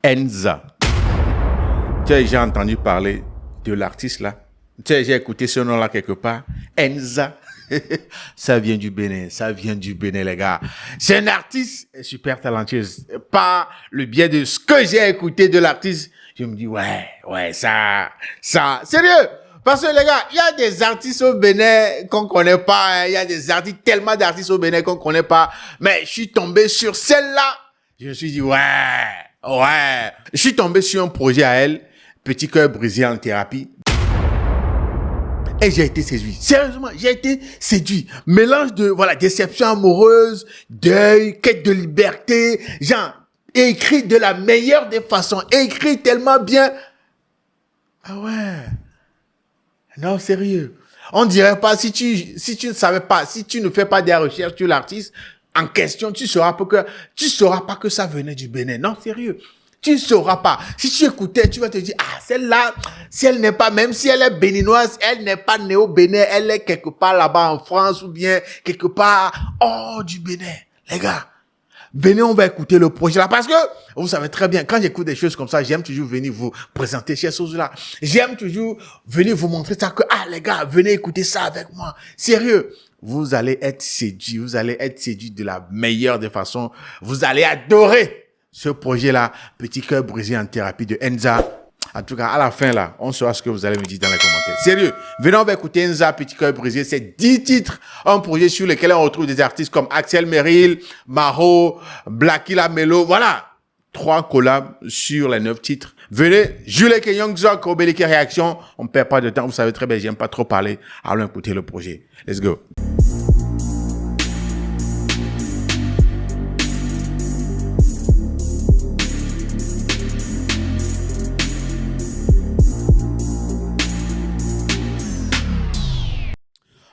Enza. Tu as déjà entendu parler de l'artiste là? Tu as déjà écouté ce nom-là quelque part? Enza. Ça vient du Bénin, les gars. C'est un artiste super talentueux. Par le biais de ce que j'ai écouté de l'artiste, je me dis, ouais, ça, sérieux. Parce que les gars, il y a des artistes au Bénin qu'on connaît pas. Il y a des artistes, tellement d'artistes au Bénin qu'on connaît pas. Mais je suis tombé sur celle-là. Je me suis dit, ouais. Je suis tombé sur un projet à elle, Petit cœur brisé en thérapie. Et j'ai été séduit. Sérieusement, j'ai été séduit. Mélange de, déception amoureuse, deuil, quête de liberté. Genre, écrit de la meilleure des façons. Écrit tellement bien. Ah ouais. Non, sérieux. On dirait pas, si tu ne savais pas, si tu ne fais pas des recherches sur l'artiste en question, tu sauras pas que ça venait du Bénin. Non, sérieux. Tu ne sauras pas. Si tu écoutais, tu vas te dire, celle-là, si elle n'est pas, même si elle est béninoise, elle n'est pas née au Bénin, elle est quelque part là-bas en France ou bien quelque part hors du Bénin. Les gars, venez, on va écouter le projet là parce que vous savez très bien, quand j'écoute des choses comme ça, j'aime toujours venir vous présenter ces choses-là. J'aime toujours venir vous montrer ça que, les gars, venez écouter ça avec moi. Sérieux. Vous allez être séduits. Vous allez être séduits de la meilleure des façons. Vous allez adorer ce projet-là, Petit cœur brisé en thérapie de Enza. En tout cas, à la fin, là, on saura ce que vous allez me dire dans les commentaires. Sérieux, venez, on va écouter Enza, Petit cœur brisé. C'est 10 titres, un projet sur lequel on retrouve des artistes comme Axel Merrill, Maro, Blacky Lamelo. Voilà, 3 collabs sur les 9 titres. Venez, Jules Kenyon, Zok, Obélike Réaction. On ne perd pas de temps, vous savez très bien, j'aime pas trop parler. Allons écouter le projet. Let's go.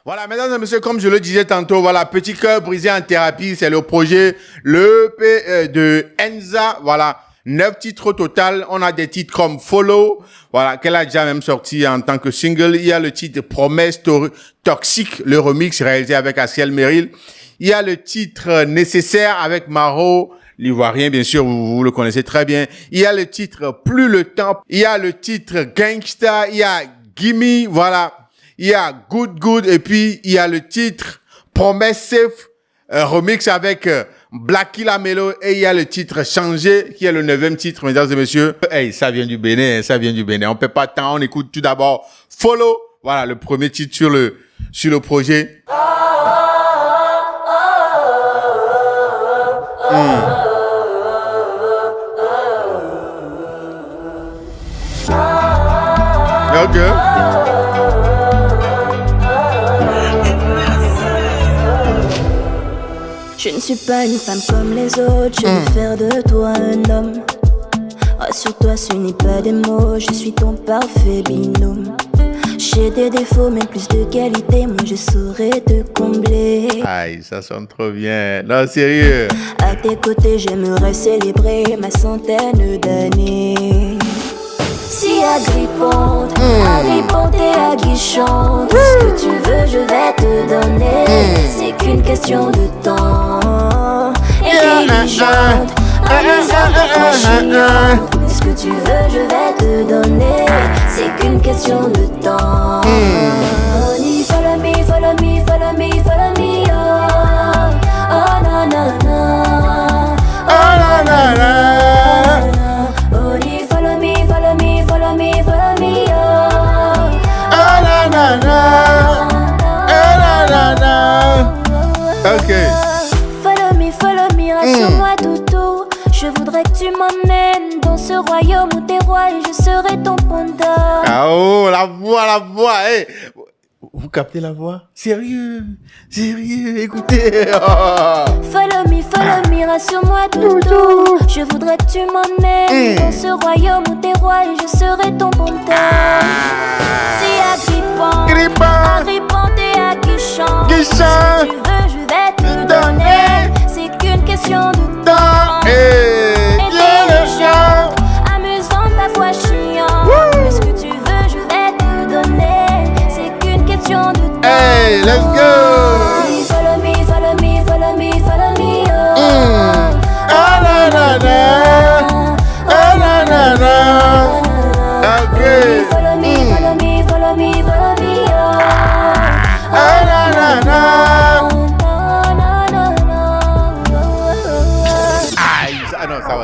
Voilà, mesdames et messieurs, comme je le disais tantôt, Petit cœur brisé en thérapie, c'est le projet, de Enza, 9 titres au total. On a des titres comme Follow, qu'elle a déjà même sorti en tant que single. Il y a le titre Promesse Toxique, le remix réalisé avec Axel Merrill. Il y a le titre Nécessaire avec Maro, l'Ivoirien, bien sûr, vous le connaissez très bien. Il y a le titre Plus le temps. Il y a le titre Gangsta. Il y a Gimme, Il y a Good et puis il y a le titre Promesse Safe, remix avec Blacky Lamelo et il y a le titre Changer qui est le 9e titre, mesdames et messieurs. Hey, ça vient du Bénin. On perd pas de temps, on écoute tout d'abord Follow, le premier titre sur le projet. Ok. Je ne suis pas une femme comme les autres, je veux faire de toi un homme. Rassure-toi, ce n'est pas des mots, je suis ton parfait binôme. J'ai des défauts, mais plus de qualité, moi je saurais te combler. Aïe, ça sonne trop bien. Non, sérieux. À tes côtés, j'aimerais célébrer ma centaine d'années. Si agrippante et aguichante, ce que tu veux, je vais te donner. C'est qu'une question de temps. Intelligente, amusante et flashiante. Mais ce que tu veux, je vais te donner. C'est qu'une question de temps. Follow me, follow me, follow me, follow me, oh. Oh na na na. Oh na na na. Ok. Follow me, rassure-moi toutou. Je voudrais que tu m'emmènes dans ce royaume où t'es roi et je serai ton panda. Ah oh, la voix, hey. Vous captez la voix? Sérieux, écoutez. Oh. Follow me, rassure-moi toutou. Je voudrais que tu m'emmènes dans ce royaume où t'es roi et je serai ton panda. Si agrippant et aguichant. Ce que tu veux, je vais te donner. C'est qu'une question de temps. Intelligente, amusante, parfois chiante. Mais ce que tu veux, je vais te donner. C'est qu'une question de temps. Hey, let's go. Follow me, follow me, follow me, follow me, oh. Oh na na na. Oh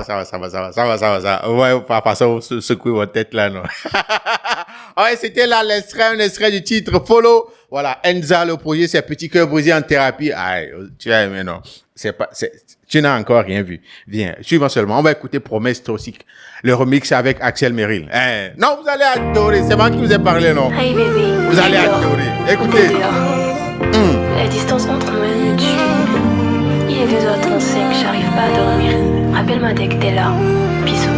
va. Ouais, pas secouer votre tête là, non. Ouais, c'était là un extrait du titre Follow. Voilà, Enza, le projet, c'est Petit Cœur Brisé en thérapie. Ah, tu as aimé, non. Tu n'as encore rien vu. Viens, suivons seulement. On va écouter Promesse Toxique, le remix avec Axel Merrill. Non, vous allez adorer. C'est moi qui vous ai parlé, non? Hey bébé. Vous allez adorer. Écoutez. La distance entre moi et me tue. Il est 2h35, j'arrive pas à dormir. Rappelle-moi dès que t'es là. Bisous.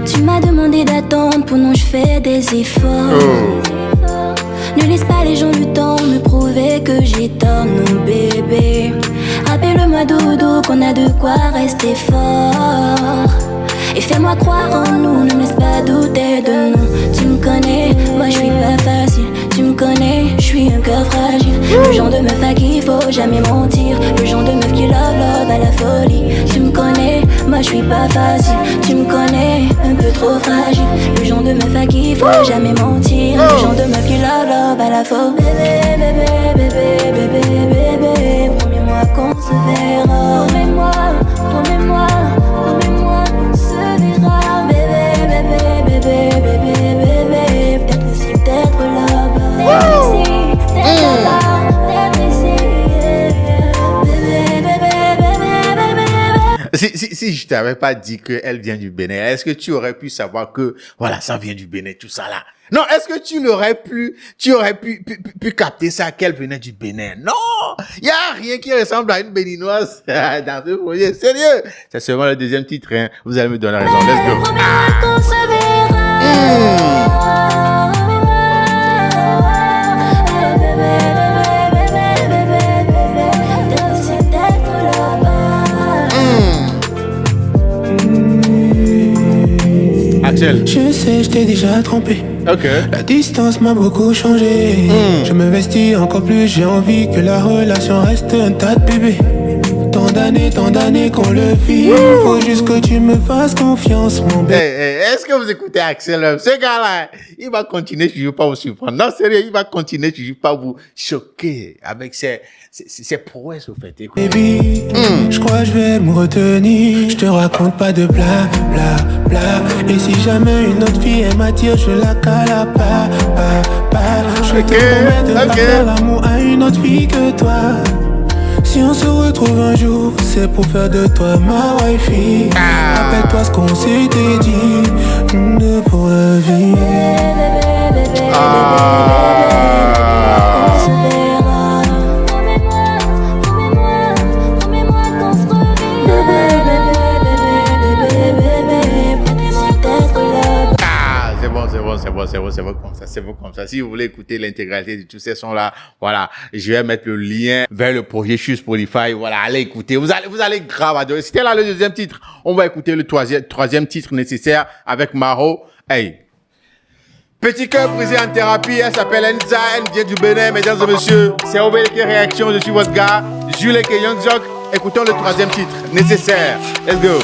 Tu m'as demandé d'attendre, pendant je fais des efforts. Ne laisse pas les gens du temps me prouver que j'ai tort, non bébé. Rappelle-moi dodo qu'on a de quoi rester fort. Et fais-moi croire en nous, ne me laisse pas douter de nous. Tu me connais, moi je suis pas facile. Tu me connais, je suis un cœur fragile. Le genre de meuf à qui faut jamais mentir. Le genre de meuf qui love à la folie. Tu me connais, moi je suis pas facile. Tu me connais, un peu trop fragile. Le genre de meuf à qui faut jamais mentir. Le genre de meuf qui love à la folie. Bébé, bébé, bébé, bébé, bébé. Promets-moi qu'on se verra. Promets-moi, promets-moi, promets-moi qu'on se verra. Bébé, bébé, bébé, bébé, bébé. Peut-être ici, peut-être là-bas. Peut-être ici, peut-être là-bas. Peut-être ici, bébé, bébé, bébé, bébé. Si je t'avais pas dit qu'elle vient du Bénin, est-ce que tu aurais pu savoir que, voilà, ça vient du Bénin, tout ça là? Non, est-ce que tu aurais pu capter ça, qu'elle venait du Bénin? Non! Il y a rien qui ressemble à une béninoise dans ce projet. Sérieux! C'est seulement le deuxième titre, hein. Vous allez me donner raison. Let's go. Promets-moi qu'on se Axel. Je sais, je t'ai déjà trompé. Ok. La distance m'a beaucoup changé. Je m'investis encore plus, j'ai envie que la relation reste un tas de bébés. Tant d'années qu'on le vit. Faut juste que tu me fasses confiance, mon bébé. Est-ce que vous écoutez Axel? Ce gars-là, il va continuer, je ne veux pas vous surprendre. Non, sérieux, il va continuer, je ne veux pas vous choquer avec ses prouesses, au fait. Écoutez. Baby, je crois que je vais me retenir. Je te raconte pas de bla bla bla. Et si jamais une autre fille elle m'attire, je la cale à pas. Je te promets de pas faire l'amour à une autre fille que toi. Si on se retrouve un jour, c'est pour faire de toi ma wifey. Rappelle-toi ce qu'on s'était dit, pour la vie. C'est bon comme ça. Si vous voulez écouter l'intégralité de tous ces sons-là, voilà, je vais mettre le lien vers le projet sur Spotify. Voilà, allez écouter. Vous allez grave adorer. C'était là le deuxième titre. On va écouter le troisième titre nécessaire avec Maro. Hey. Petit Cœur Brisé en thérapie. Elle s'appelle Enza. Elle vient du Bénin, mesdames et messieurs. C'est Obélike Réaction. Je suis votre gars. Jules et Young Jock. Écoutons le troisième titre nécessaire. Let's go.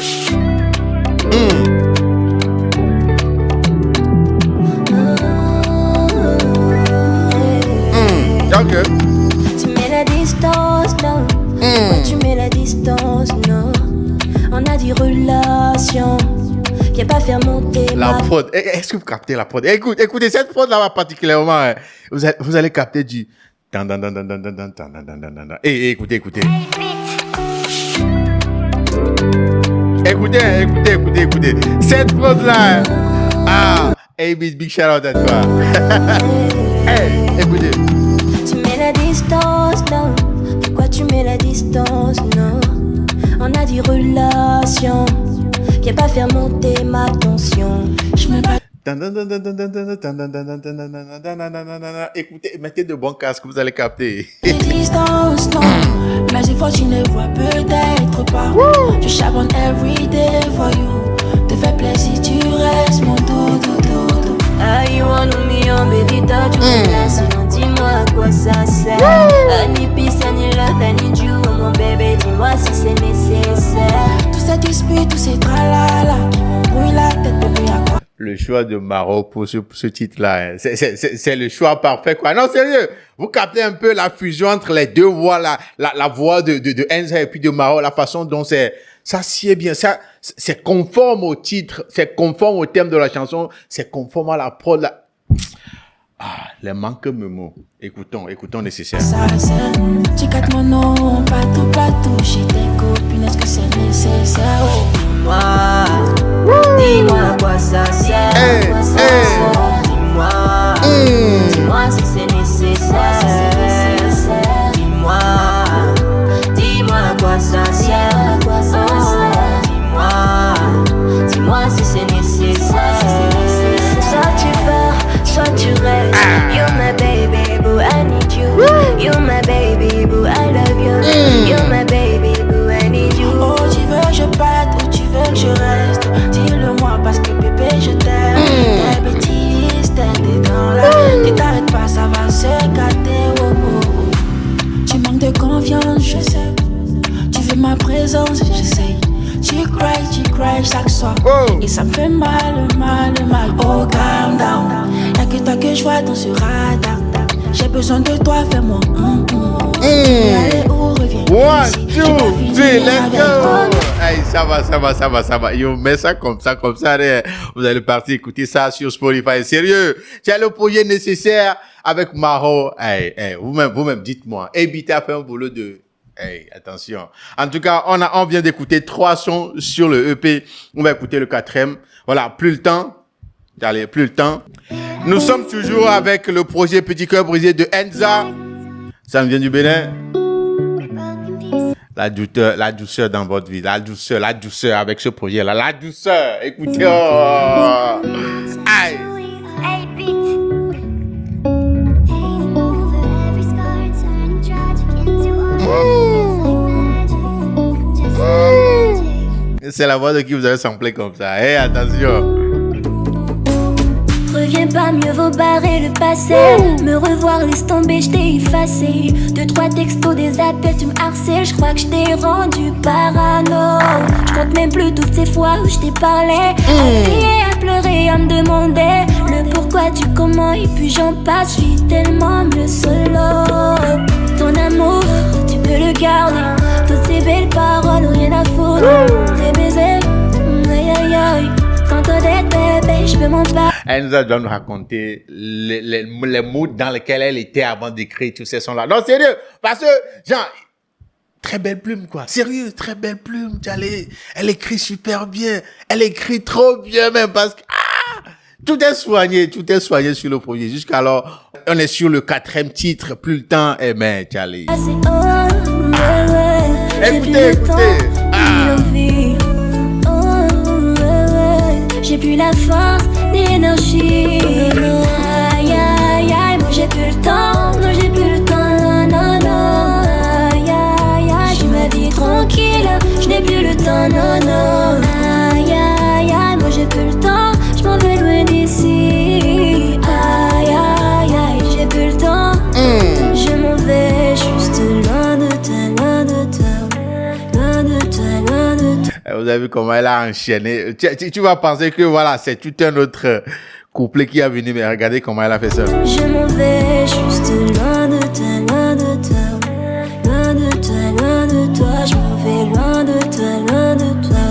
Okay. Tu mets la distance, non. Pourquoi tu mets la distance, non. On a dit relation. Viens pas faire monter la prod. Est-ce que vous captez la prod? Écoutez, cette prod là particulièrement, hein, vous allez capter du. Écoutez. Écoutez. Cette prod là. Hey, big shout out à toi. Hey, écoutez. Tu mets la distance, non. Pourquoi tu mets la distance, non. On a dit relation. Viens pas faire monter ma tension. Je me bats. Écoutez, mettez de bons casques, vous allez capter. Distance, non. Mais des fois tu ne vois peut-être pas. Je charbonne every day for you. Te fais plaisir, tu restes mon doudou. Ah, you want me on baby, t'as du sinon dis-moi à quoi ça sert. Ni peace, ni love, ni you, mon bébé, dis-moi si c'est nécessaire. Tous ces disputes, tous ces tralala qui m'embrouillent la tête, bébé, à quoi? le choix de Maro pour ce titre-là, hein. C'est le choix parfait, quoi. Non, sérieux. Vous captez un peu la fusion entre les deux voix, la voix de Enza et puis de Maro, la façon dont ça sied bien. Ça, c'est conforme au titre, c'est conforme au thème de la chanson, c'est conforme à la prod, Ah, les manques me mots. Écoutons nécessaire. Ça, tu captes mon nom, pas tout, chez tes copines, est-ce que c'est nécessaire? Dis-moi à quoi ça sert, dis-moi si c'est nécessaire, dis-moi à quoi ça sert, dis-moi si c'est nécessaire. Soit tu pars, soit tu restes. You're my baby boo, I need you. You're my baby boo, I love you. You're my baby boo, I need you. Oh, tu veux que je parte ou tu veux que je reste? Dis-le-moi parce que bébé je t'aime. Tes bêtises, t'es dans la. Tu t'arrêtes pas, ça va se gâter. Oh, oh, oh. Tu manques de confiance, je sais. Tu veux ma présence, j'essaye. Tu cries chaque soir. Et ça me fait mal. Oh, calm down. Y'a que toi que je vois dans ce radar. J'ai besoin de toi, fais-moi. Allez, où reviens? 1, 2, 3, let's go! Hey, ça va. Yo, mets ça comme ça. Vous allez partir écouter ça sur Spotify. Sérieux, tu as le projet nécessaire avec Maro. Hey, vous-même, dites-moi. Ebit a fait un boulot de... Hey, attention. En tout cas, on vient d'écouter 3 sons sur le EP. On va écouter le 4e. Voilà, plus le temps. Nous sommes toujours avec le projet Petit Cœur Brisé de Enza. Ça me vient du Bénin. La douceur dans votre vie. La douceur avec ce projet-là. La douceur. Écoutez. Oh. Aïe. C'est la voix de qui vous avez samplé comme ça. Hey, attention. Reviens pas, mieux vaut barrer le passé. Me revoir, laisse tomber, je t'ai effacé. 2-3 textos, des appels, tu me harcèles. Je crois que je t'ai rendu parano. Je compte même plus toutes ces fois où je t'ai parlé. À crier, à pleurer, à me demander le pourquoi, du comment, et puis j'en passe. Je vis tellement mieux solo. Ton amour, tu peux le garder. Toutes ces belles paroles, rien à foutre. Tes baisers, aïe aïe aïe. Quand on est bébé, je peux m'en pas. Elle doit nous raconter les moods dans lesquels elle était avant d'écrire tous ces sons-là. Non, sérieux, parce que, genre, très belle plume, quoi. Sérieux, très belle plume. Elle écrit super bien. Elle écrit trop bien, même, parce que, tout est soigné sur le projet. Jusqu'alors, on est sur le 4e titre, plus le temps, mais, Charlie. Écoutez. J'ai plus la force, l'énergie. Aïe, aïe, aïe, moi j'ai plus le temps, non. Aïe, aïe, aïe, j'ai ma vie tranquille, je n'ai plus le temps, non. Aïe, aïe, aïe, moi j'ai plus le temps, je m'en vais loin d'ici. Aïe, aïe, aïe, j'ai plus le temps, je m'en vais juste loin de toi. Vous avez vu comment elle a enchaîné. Tu vas penser que voilà, c'est tout un autre couplet qui a venu, mais regardez comment elle a fait ça. Je m'en vais juste loin de toi. Je m'en vais loin de toi.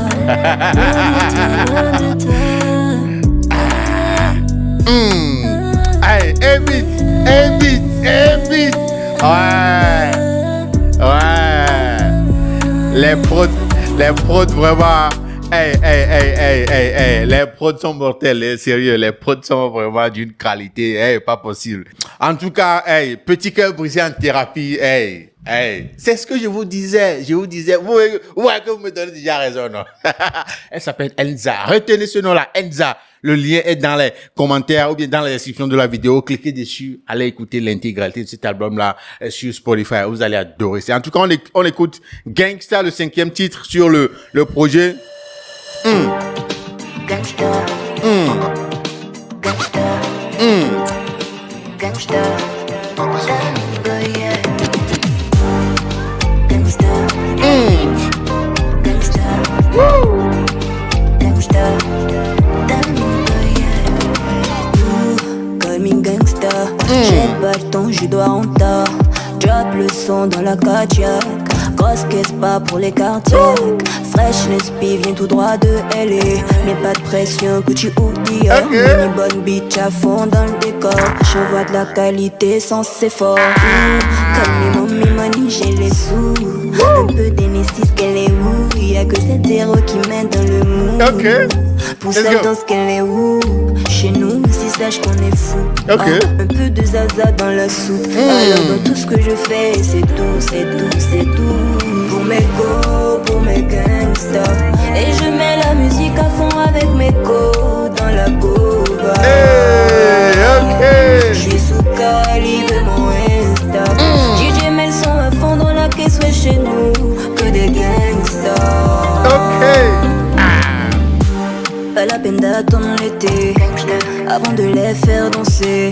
Hey, Ebit. Ouais. Les prods vraiment. Hey. Les prods sont mortels, sérieux. Les prods sont vraiment d'une qualité, pas possible. En tout cas, Petit Cœur Brisé en thérapie, c'est ce que je vous disais. Que vous me donnez déjà raison, non? Elle s'appelle Enza. Retenez ce nom-là, Enza. Le lien est dans les commentaires ou bien dans la description de la vidéo. Cliquez dessus. Allez écouter l'intégralité de cet album-là sur Spotify. Vous allez adorer. En tout cas, on écoute Gangsta, le 5e titre sur le projet. Gangsta. tape le son dans la Kodiak. Grosse caisse pas pour les cardiaques. Freshness P vient tout droit de LA. Mais pas de pression, Gucci ou Dior. Une bonne bitch à fond dans le décor. Je vois de la qualité sans effort. Comme mes mommy money, j'ai les sous. Un peu d'Enesis, qu'elle est où? Y'a que cette zéro qui mène dans le mou. Pour cette danse qu'elle est où? Chez nous, si sache qu'on est fou. Un peu de zaza dans la soupe. Alors dans tout ce que je fais, c'est tout, c'est tout, c'est tout. Pour mes go, pour mes gangsters. Et je mets la musique à fond avec mes go dans la gova. Je suis sous calibre mon Insta. DJ met le son à fond dans la caisse, ouais chez nous. Que des gangsters. Pas la peine d'attendre l'été avant de les faire danser.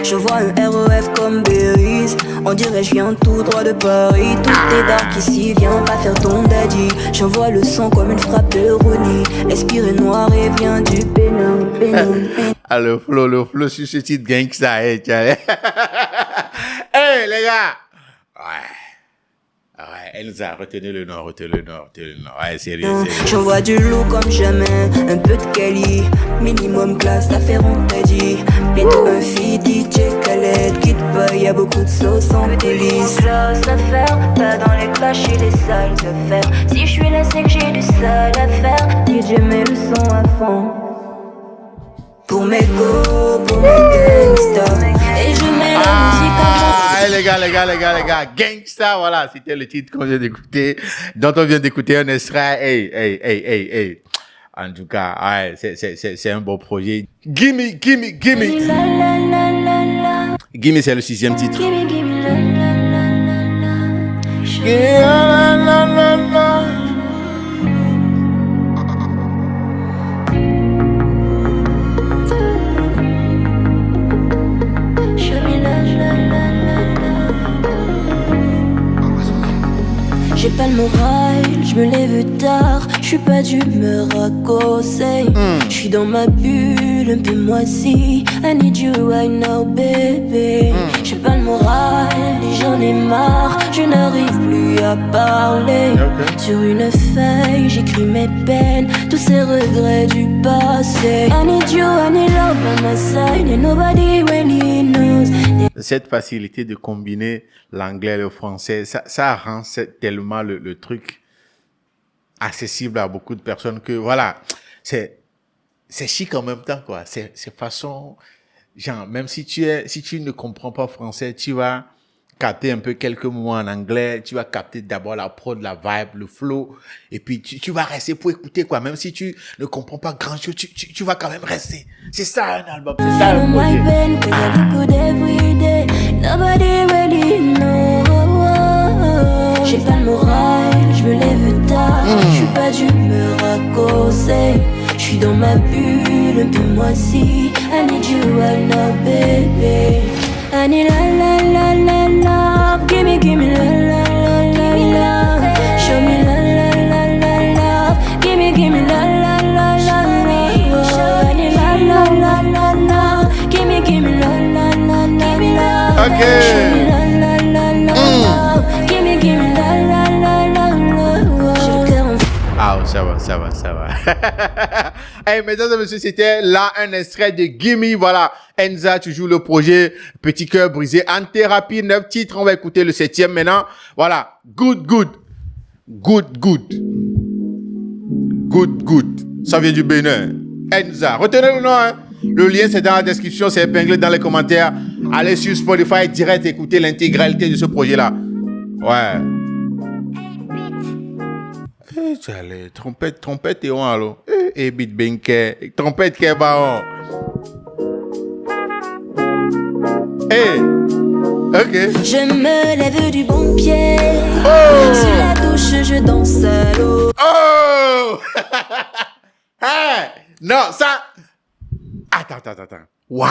Je vois un REF comme Berries. On dirait je viens tout droit de Paris. Tout est dark ici, viens pas faire ton daddy. J'envoie le son comme une frappe de Rooney. L'esprit noir et vient du Bénin. Ah, le flow sur ce titre gangsta, hey, les gars. Ouais, Elsa, retenez le nom. Ouais, sérieux. J'envoie du lourd comme jamais, un peu de Cali, minimum classe, ça fait rond, t'as dit. Bientôt un feed, DJ Khaled, Kid Boy, y'a beaucoup de sauce en police. Sauce à faire, pas dans les clashs et les sales affaires. Si je suis là, c'est que j'ai du sale à faire. DJ met le son à fond. Pour mes go, pour mes gangsters. Et je mets la musique à fond. Les gars, Gangsta, voilà, c'était le titre qu'on vient d'écouter, dont on vient d'écouter un extrait. Hey. En tout cas, ouais, c'est un beau projet. Gimme. Gimme, c'est le 6e titre. J'ai pas le moral, je me lève tard, je suis pas d'humeur à causer. Je suis dans ma bulle, un peu moisie. I need you right now, baby. J'ai pas le moral et j'en ai marre, je n'arrive plus à parler. Sur une feuille, j'écris mes peines, tous ces regrets du passé. I need you, I need love by my side, and nobody really knows. Cette facilité de combiner l'anglais et le français, ça rend tellement le truc accessible à beaucoup de personnes que voilà, c'est chic en même temps, quoi. C'est façon, genre, même si tu ne comprends pas français, tu vas capter un peu quelques mots en anglais, tu vas capter d'abord la prod, la vibe, le flow, et puis tu vas rester pour écouter, quoi. Même si tu ne comprends pas grand chose, tu vas quand même rester. C'est ça un album, c'est ça le projet. J'ai pas le moral, je me lève tard, je suis pas d'humeur à causer. Je suis dans ma bulle, un peu moisie. I need you right now, baby. I need la, gimme la, show me la, gimme la, I need la, gimme la, Okay. show me la, gimme Ah, ça va. Hey, mesdames et messieurs, c'était là un extrait de Gimme. Voilà, Enza, tu joues le projet Petit Cœur Brisé en thérapie, 9 titres. On va écouter le 7e maintenant. Voilà, good. Ça vient du Bénin. Enza, retenez le nom, hein. Le lien, c'est dans la description, c'est épinglé dans les commentaires. Allez sur Spotify direct, écoutez l'intégralité de ce projet-là. Ouais. Tu as les trompette et on allo. Et beat benke, trompette qui est baron. Ok. Je me lève du bon pied. Sous la douche, je danse à l'eau. Oh. Hey. Non, ça. Attends. Waouh.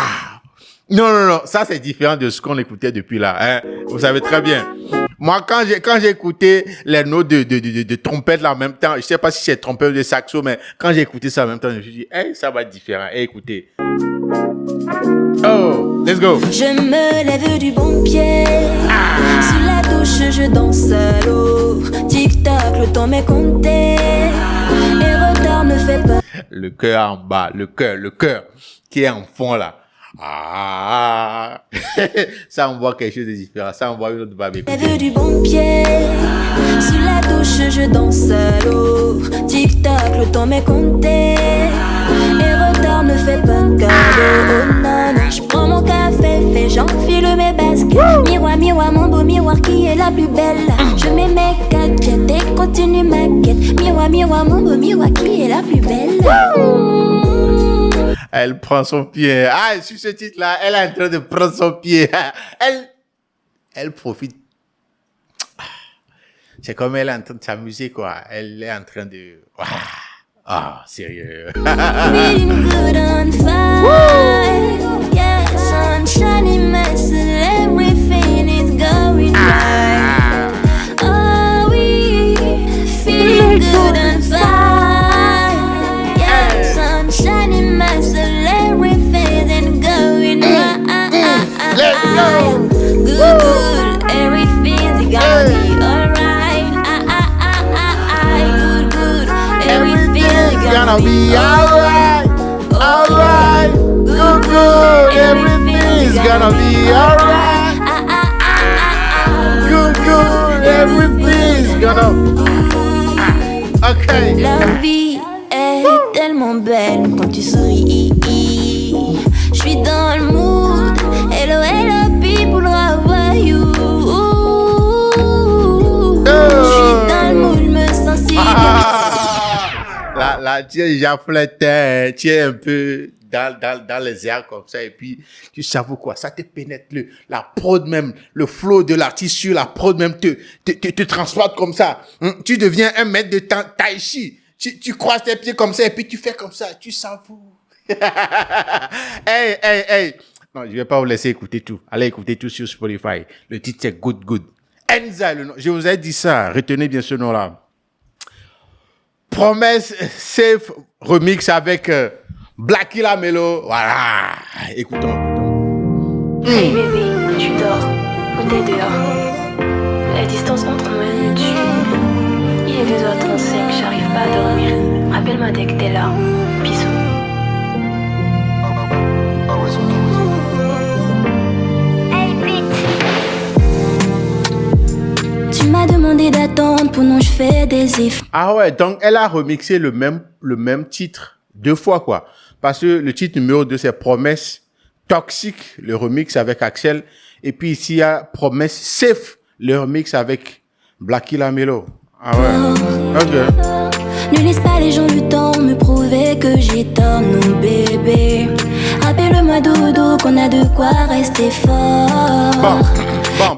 Non. Ça, c'est différent de ce qu'on écoutait depuis là. Hein? Vous savez très bien. Moi, quand j'ai écouté les notes de trompette là en même temps, je sais pas si c'est trompette ou de saxo, mais quand j'ai écouté ça en même temps, je me suis dit, hey, ça va être différent. Hey, écoutez. Oh, let's go. Je me lève du bon pied. Sous la temps m'est compté. Et retard me fait peur. Le cœur en bas, le cœur qui est en fond là. Ah, ça envoie quelque chose de différent. Ça envoie une autre babe. J'ai vu du bon pied. Sous la douche, je danse à l'eau. Tic-tac, le temps m'est compté. Et retard me fait pas de cadeau. Oh non, non, je prends mon café, fait j'enfile mes baskets. Miroir, miroir, mon beau miroir, qui est la plus belle? Je mets mes caquettes et continue ma quête. Miroir, miroir, mon beau miroir, qui est la plus belle? Elle prend son pied. Ah, sur ce titre-là, elle est en train de prendre son pied. Elle profite. C'est comme elle est en train de s'amuser, quoi. Elle est en train de... Ah, sérieux. Feeling good on fire. Yeah, sunshine in my soul, everything is going right. Oh, we feeling good on fire. Yeah, sunshine in my soul, everything is going right. Let's go. Good, good, everything's gonna be alright. Good, good, everything's Gonna be alright, alright, good, good, everything's gonna be alright, good, good, everything's gonna... Okay. La vie est tellement belle quand tu souris. Je suis dans le mood. Hello, hello, people, how are you? Je suis dans le mood, me sens si bien. Là, tu es déjà flatté, tu es un peu dans les airs comme ça, et puis tu savoues quoi, ça te pénètre, la prod même, le flow de l'artiste sur la prod même te transporte comme ça. Tu deviens un maître de tai chi. Tu croises tes pieds comme ça, et puis tu fais comme ça, tu savoues. Hey. Non, je vais pas vous laisser écouter tout. Allez écouter tout sur Spotify. Le titre c'est Good Good. Enza, le nom. Je vous ai dit ça, retenez bien ce nom-là. Promesse Safe remix avec Blacky Lamelo. Voilà. Écoutons. Hey bébé, tu dors ou t'es dehors? La distance entre moi et tu. Il est 2h35, j'arrive pas à dormir. Rappelle-moi dès que t'es là. Bisous. Tu m'as demandé d'attendre pendant que je fais des efforts. Ah ouais, donc elle a remixé le même titre 2 fois, quoi. Parce que le titre numéro 2, c'est Promesse Toxique, le remix avec Axel. Et puis ici, il y a Promesse Safe, le remix avec Blacky Lamelo. Ah ouais, ok. Ne laisse pas les gens du temps me prouver que j'ai tort, non bébé. Rappelle-moi dodo qu'on a de quoi rester fort.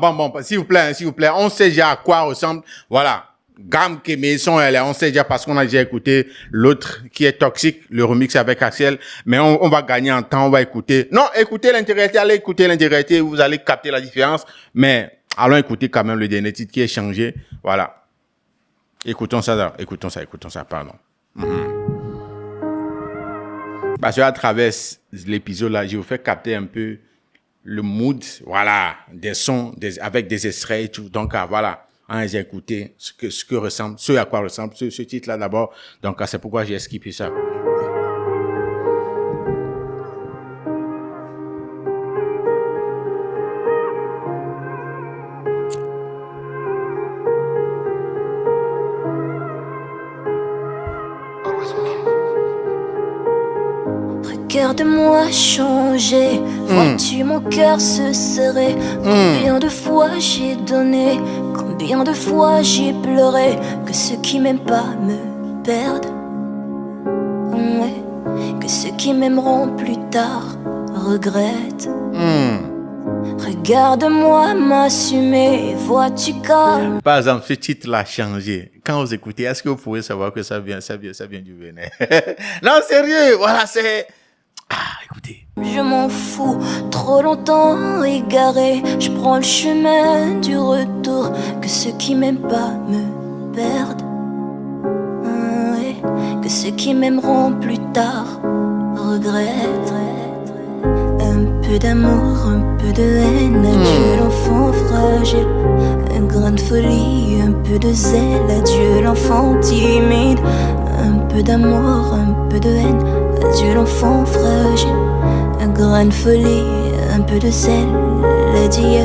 Bon, s'il vous plaît. On sait déjà à quoi ressemble. Voilà. Gamme que mes sons, on sait déjà parce qu'on a déjà écouté l'autre qui est Toxique, le remix avec Axel. Mais on va gagner en temps, on va écouter. Non, écoutez l'intégralité, allez écouter l'intégralité, vous allez capter la différence. Mais allons écouter quand même le dernier titre qui est changé. Voilà. Écoutons ça, pardon. Parce qu'à travers l'épisode là, je vous fais capter un peu le mood, voilà, des sons, avec des extraits et tout. Donc, voilà, j'ai écouté ce à quoi ressemble ce titre-là d'abord. Donc, c'est pourquoi j'ai skippé ça. Regarde-moi changer, vois-tu mon cœur se serrer. Combien de fois j'ai donné, combien de fois j'ai pleuré. Que ceux qui m'aiment pas me perdent, ouais. Que ceux qui m'aimeront plus tard regrettent. Regarde-moi m'assumer, vois-tu comme... Par exemple, ce titre-là a changé. Quand vous écoutez, est-ce que vous pouvez savoir que ça vient du Bénin? Non, sérieux, voilà, c'est... Ah, écoutez. Je m'en fous, trop longtemps égaré. Je prends le chemin du retour. Que ceux qui m'aiment pas me perdent, ouais. Que ceux qui m'aimeront plus tard regrettent. Un peu d'amour, un peu de haine. Tu l'enfant fragile, un grand grain de folie, un peu de zèle, adieu l'enfant timide. Un peu d'amour, un peu de haine, adieu l'enfant fragile. Un grain de folie, un peu de zèle, adieu.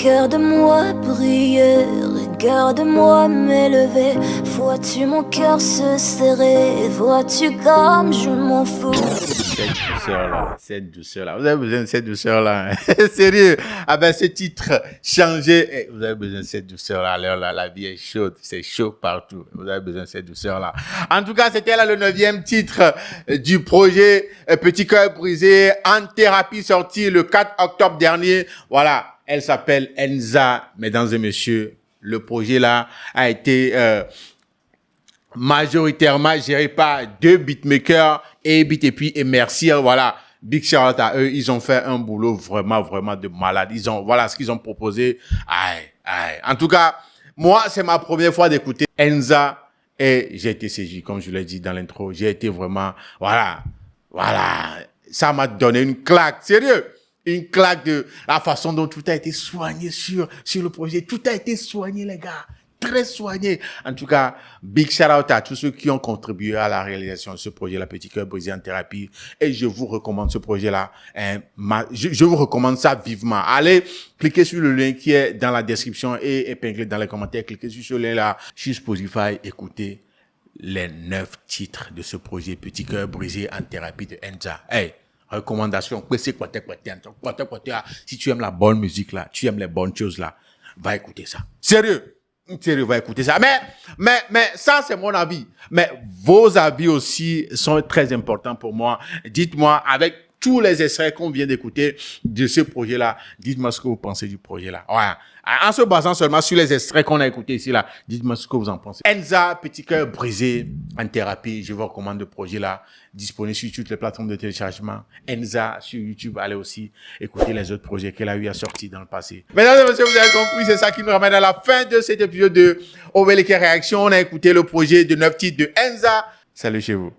Regarde-moi briller, regarde-moi m'élever. Vois-tu mon cœur se serrer, vois-tu comme je m'en fous. Cette douceur-là, vous avez besoin de cette douceur-là. Hein? Sérieux, ah ben ce titre, changé, vous avez besoin de cette douceur-là. Alors là, la vie est chaude, c'est chaud partout. Vous avez besoin de cette douceur-là. En tout cas, c'était là le 9e titre du projet Petit Cœur Brisé en thérapie, sorti le 4 octobre dernier. Voilà, elle s'appelle Enza, mesdames et messieurs. Le projet là a été majoritairement géré par 2 beatmakers, A-Beat et puis Merci. Voilà, big shout out à eux. Ils ont fait un boulot vraiment de malade. Voilà ce qu'ils ont proposé. Aïe. En tout cas, moi, c'est ma première fois d'écouter Enza et j'ai été saisi, comme je l'ai dit dans l'intro. J'ai été vraiment, voilà. Ça m'a donné une claque, sérieux. Une claque de la façon dont tout a été soigné sur le projet. Tout a été soigné, les gars. Très soigné. En tout cas, big shout out à tous ceux qui ont contribué à la réalisation de ce projet, la Petit Cœur Brisé en thérapie. Et je vous recommande ce projet-là. Je vous recommande ça vivement. Allez, cliquez sur le lien qui est dans la description et épinglé dans les commentaires. Cliquez sur ce lien-là, sur Spotify. Écoutez les 9 titres de ce projet Petit Cœur Brisé en thérapie de Enza. Hey, recommandation. Si tu aimes la bonne musique là, tu aimes les bonnes choses là, va écouter ça. Sérieux, va écouter ça. Mais ça c'est mon avis. Mais vos avis aussi sont très importants pour moi. Dites-moi avec tous les extraits qu'on vient d'écouter de ce projet-là, dites-moi ce que vous pensez du projet-là. Ouais. En se basant seulement sur les extraits qu'on a écoutés ici, là, dites-moi ce que vous en pensez. Enza, Petit Cœur Brisé en thérapie, je vous recommande le projet-là, disponible sur toutes les plateformes de téléchargement. Enza sur YouTube, allez aussi écouter les autres projets qu'elle a eu à sortir dans le passé. Mesdames et messieurs, vous avez compris, c'est ça qui nous ramène à la fin de cet épisode de Obeleke Réaction. On a écouté le projet de 9 titres de Enza. Salut chez vous.